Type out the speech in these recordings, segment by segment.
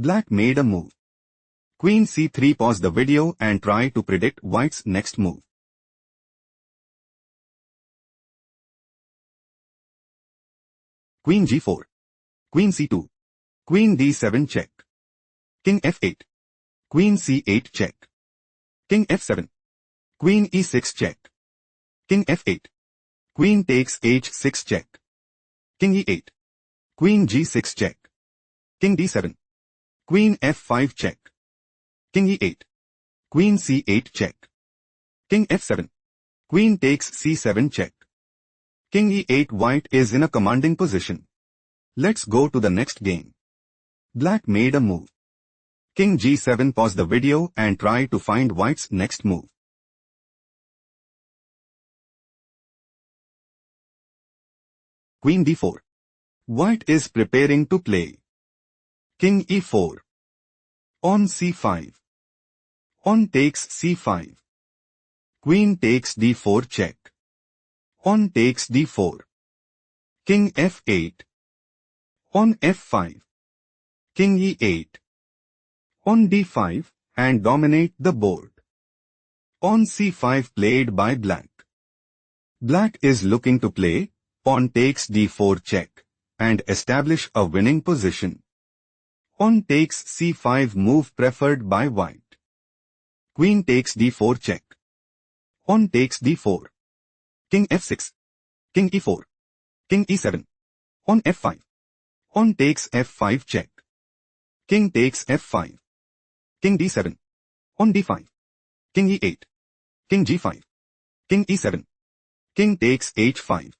Black made a move. Queen c3. Pause the video and try to predict white's next move. Queen g4. Queen c2. Queen d7 check. King f8. Queen c8 check. King f7. Queen e6 check. King f8. Queen takes h6 check. King e8. Queen g6 check. King d7. Queen f5 check. King e8. Queen c8 check. King f7. Queen takes c7 check. King e8. White is in a commanding position. Let's go to the next game. Black made a move. King g7. Pause the video and try to find white's next move. Queen d4. White is preparing to play. King e4. On c5. On takes c5. Queen takes d4 check. On takes d4. King f8. On f5. King e8. On d5 and dominate the board. On c5 played by black. Black is looking to play pawn takes d4 check and establish a winning position. Pawn takes c5 move preferred by white. Queen takes d4 check. Pawn takes d4. King f6. King e4. King e7. On f5. Pawn takes f5 check. King takes f5. King d7. On d5. King e8. King g5. King e7. King takes h5.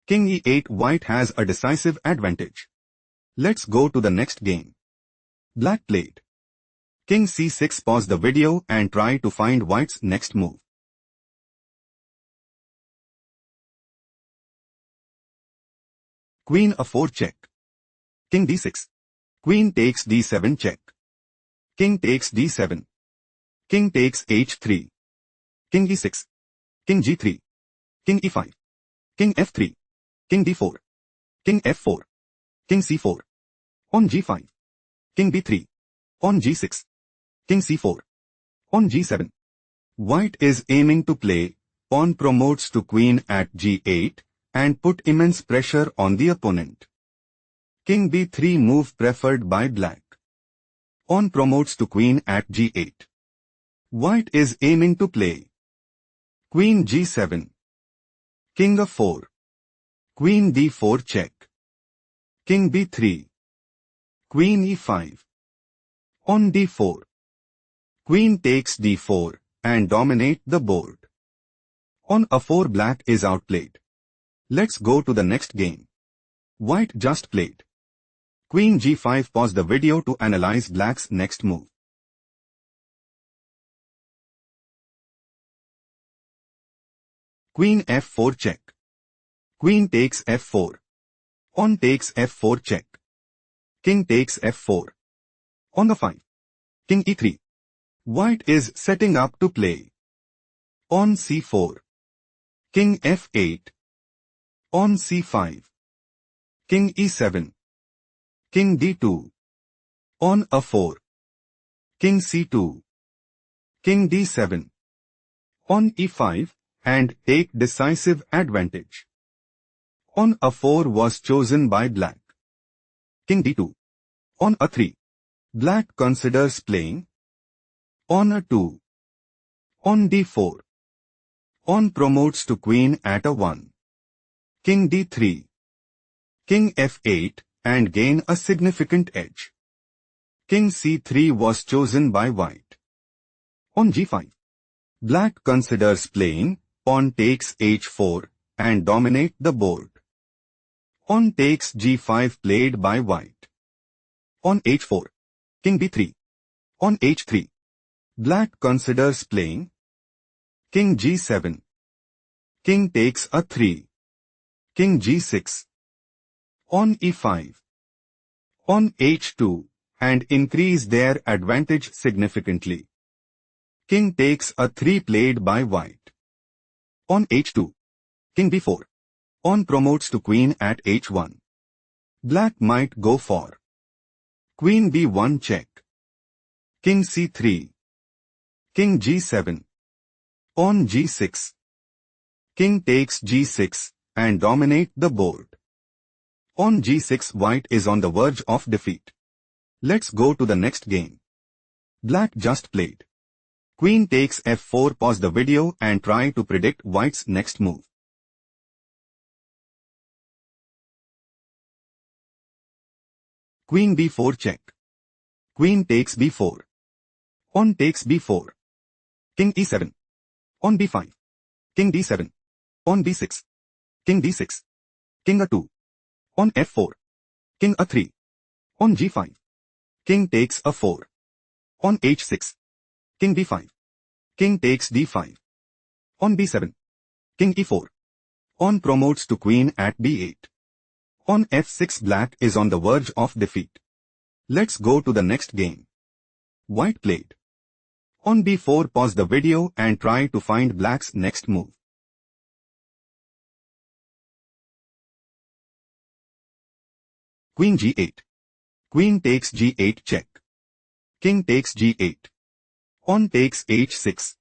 King e8. White has a decisive advantage. Let's go to the next game. Black played. King c6. Pause the video and try to find white's next move. Queen a4 check. King d6. Queen takes d7 check. King takes d7. King takes h3. King e6. King g3. King e5. King f3. King d4. King f4. King c4. On g5. King b3. On g6. King c4. On g7. White is aiming to play pawn promotes to queen at g8 and put immense pressure on the opponent. King b3 move preferred by black. Pawn promotes to queen at g8. White is aiming to play queen g7. King a4. Queen d4 check. King b3. Queen e5. On d4. Queen takes d4 and dominate the board. On a4 black is outplayed. Let's go to the next game. White just played. Queen g5. Pause the video to analyze black's next move. Queen f4 check. Queen takes f4. On takes f4 check. King takes f4. On the 5. King e3. White is setting up to play. On c4. King f8. On c5. King e7. King d2. On a4. King c2. King d7. On e5 and take decisive advantage. On a4 was chosen by black. King d2. On a3. Black considers playing. On a2. On d4. On promotes to queen at a1. King d3. King f8 and gain a significant edge. King c3 was chosen by white. On g5. Black considers playing pawn takes h4 and dominate the board. Pawn takes g5 played by white. On h4. King b3. On h3. Black considers playing King g7. King takes a3. King g6. On e5. On h2 and increase their advantage significantly. King takes a3 played by white. On h2. King b4. On promotes to queen at h1. Black might go for Queen b1 check. King c3. King g7. Pawn g6. King takes g6 and dominate the board. On g6, white is on the verge of defeat. Let's go to the next game. Black just played. Queen takes f4. Pause the video and try to predict white's next move. Queen b4 check. Queen takes b4. Pawn takes b4. King e7. Pawn b5. King d7. Pawn b6. King d6. King a2. Pawn f4. King a3. Pawn g5. King takes a4. Pawn h6. King b5. King takes d5. Pawn b7. King e4. Pawn promotes to queen at b8. On f6, black is on the verge of defeat. Let's go to the next game. White played. On b4, pause the video and try to find black's next move. Queen g8. Queen takes g8 check. King takes g8. Pawn takes h6.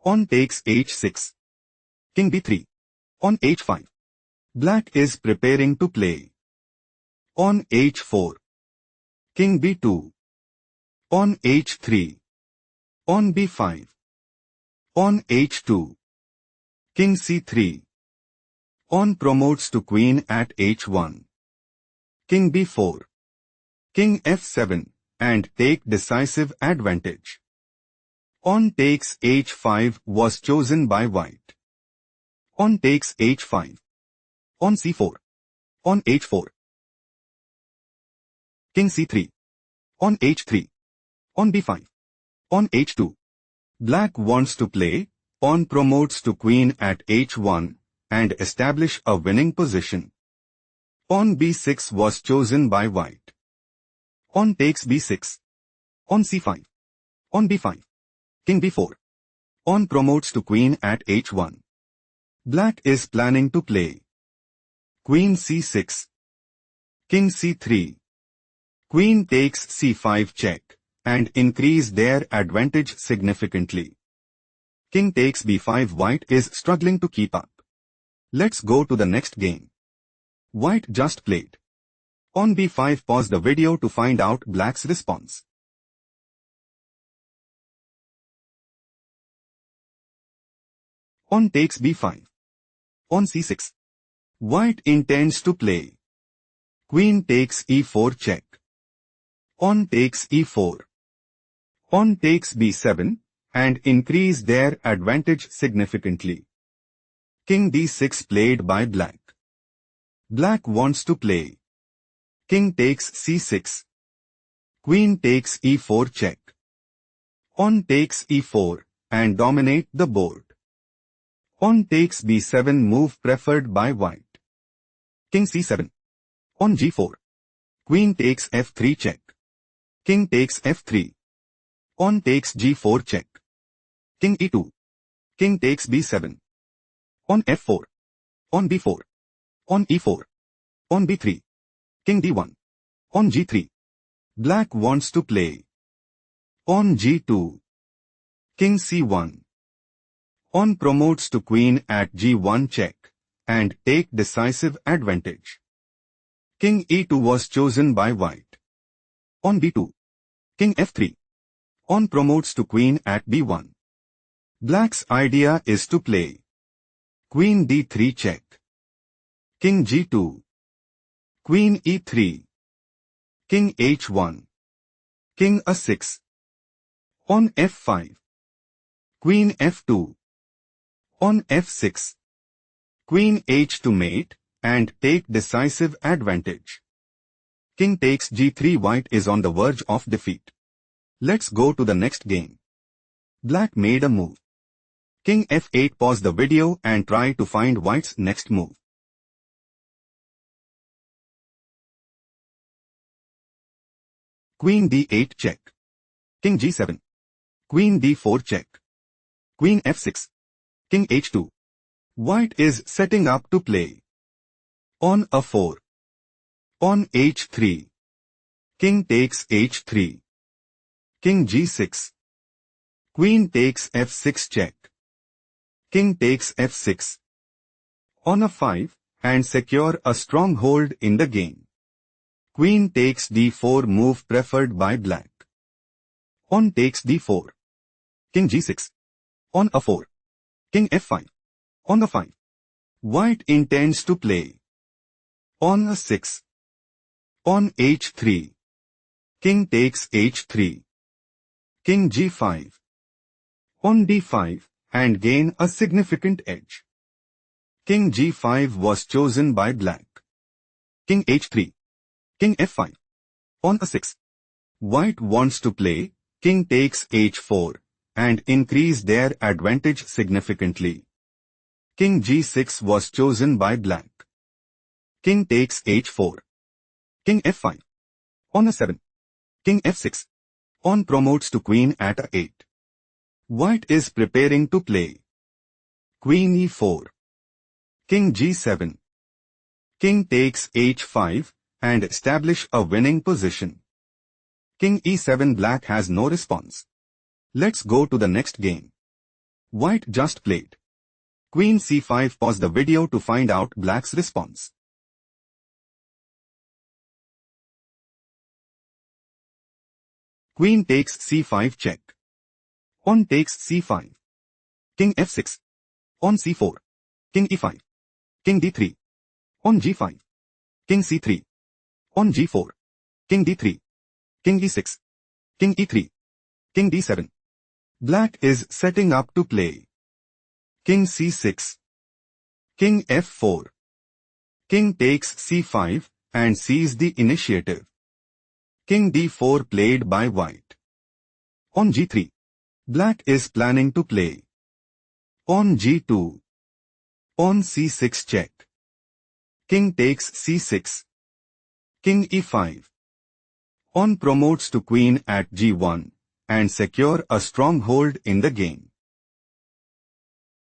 Pawn takes h6. King b3. Pawn h5. Black is preparing to play. Pawn h4. King b2. Pawn h3. Pawn b5. Pawn h2. King c3. Pawn promotes to queen at h1. King b4. King f7 and take decisive advantage. Pawn takes h5 was chosen by white. Pawn takes h5. Pawn c4. Pawn h4. King c3. Pawn h3. Pawn b5. Pawn h2. Black wants to play. Pawn promotes to queen at h1 and establish a winning position. Pawn b6 was chosen by white. Pawn takes b6. Pawn c5. Pawn b5. King b4. Pawn promotes to queen at h1. Black is planning to play. Queen c6. King c3. Queen takes c5 check and increase their advantage significantly. King takes b5. White is struggling to keep up. Let's go to the next game. White just played. On b5, pause the video to find out black's response. Pawn takes b5. Pawn c6. White intends to play. Queen takes e4 check. Pawn takes e4. Pawn takes b7 and increase their advantage significantly. King d6 played by black. Black wants to play. King takes c6. Queen takes e4 check. Pawn takes e4 and dominate the board. Pawn takes b7 move preferred by white. King c7. Pawn g4. Queen takes f3 check. King takes f3. Pawn takes g4 check. King e2. King takes b7. Pawn f4. Pawn b4. Pawn e4. Pawn b3. King d1. Pawn g3. Black wants to play. Pawn g2. King c1. Pawn promotes to queen at g1 check and take decisive advantage. King e2 was chosen by white. Pawn b2. King f3. Pawn promotes to queen at b1. Black's idea is to play. Queen d3 check. King g2. Queen e3. King h1. King a6. Pawn f5. Queen f2. Pawn f6. Queen h2 mate and take decisive advantage. King takes g3. White is on the verge of defeat. Let's go to the next game. Black made a move. King f8. Pause the video and try to find white's next move. Queen d8 check. King g7. Queen d4 check. Queen f6. King h2. White is setting up to play. Pawn a4. Pawn h3. King takes h3. King g6. Queen takes f6 check. King takes f6. On a5, and secure a stronghold in the game. Queen takes d4 move preferred by black. On takes d4. King g6. On a4. King f5. On a5. White intends to play. On a6. On h3. King takes h3. King g5. On d5, and gain a significant edge. King g5 was chosen by black. King h3. King f5. On a6. White wants to play king takes h4 and increase their advantage significantly. King g6 was chosen by black. King takes h4. King f5. On a7. King f6. On promotes to queen at a8. White is preparing to play. Queen e4. King g7. King takes h5 and establish a winning position. King e7. Black has no response. Let's go to the next game. White just played. Queen c5. Pause the video to find out black's response. Queen takes c5 check. On takes c5. King f6. On c4. King e5. King d3. On g5. King c3. On g4. King d3. King e6. King e3. King d7. Black is setting up to play. King c6. King f4. King takes c5 and sees the initiative. King d4 played by white. On g3. Black is planning to play. On g2. On c6 check. King takes c6. King e5. On promotes to queen at g1 and secure a stronghold in the game.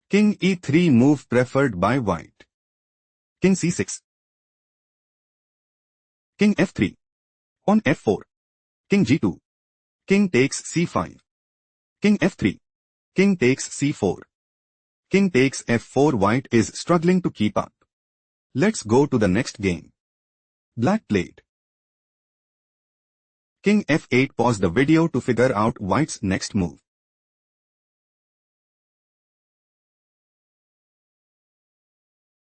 King e3 move preferred by white. King c6. King f3. On f4. King g2. King takes c5. King f3. King takes c4. King takes f4. White is struggling to keep up. Let's go to the next game. Black played. King f8. Pause the video to figure out white's next move.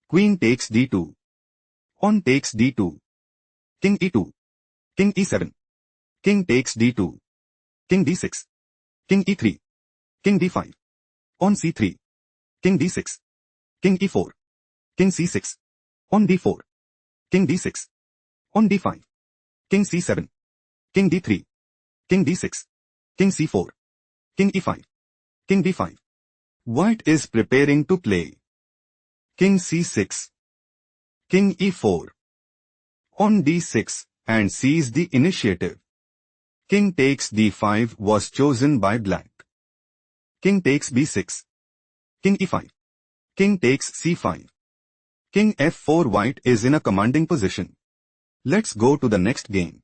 Queen takes d2. On takes d2. King e2. King e7. King takes d2. King d6. King e3. King d5. On c3. King d6. King e4. King c6. On d4. King d6. On d5. King c7. King d3. King d6. King c4. King e5. King d5. White is preparing to play. King c6. King e4. On d6 and sees the initiative. King takes d5 was chosen by black. King takes b6. King e5. King takes c5. King f4. White is in a commanding position. Let's go to the next game.